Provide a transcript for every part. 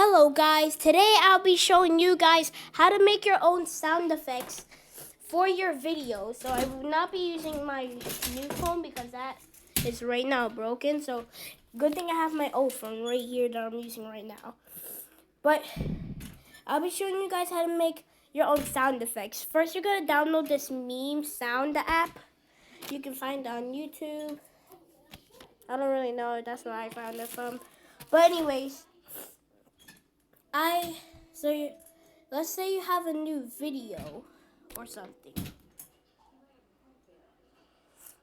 Hello guys, today I'll be showing you guys how to make your own sound effects for your videos. So I will not be using my new phone because that is right now broken. So good thing I have my old phone right here that I'm using right now. But I'll be showing you guys how to make your own sound effects. First you're going to download this meme sound app. You can find it on YouTube. I don't really know, that's where I found it from. But anyways, let's say you have a new video or something.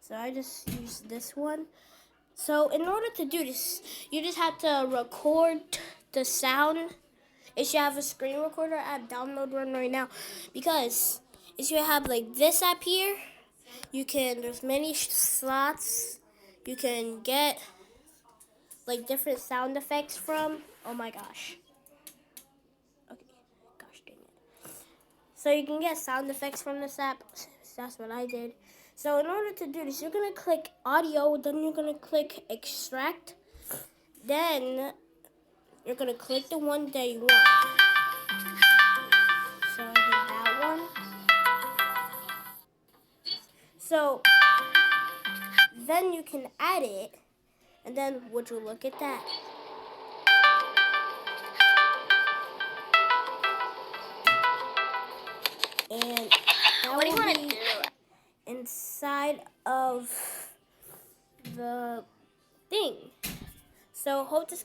So I just use this one. So in order to do this, you just have to record the sound. If you have a screen recorder app, download one right now. Because if you have like this app here, there's many slots you can get like different sound effects from. Oh my gosh. Okay, gosh dang it. So you can get sound effects from this app. That's what I did. So in order to do this, you're going to click audio, then you're going to click extract. Then you're going to click the one that you want. So I did that one. So then you can add it. And then would you look at that? And that will be inside of the thing. So hope this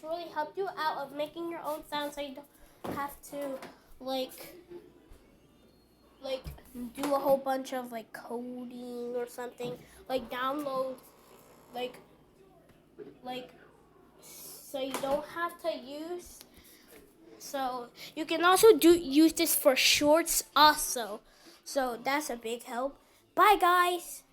really helped you out of making your own sound, so you don't have to like do a whole bunch of like coding or something. Like download like so you don't have to use. So you can also use this for shorts also. So that's a big help. Bye guys.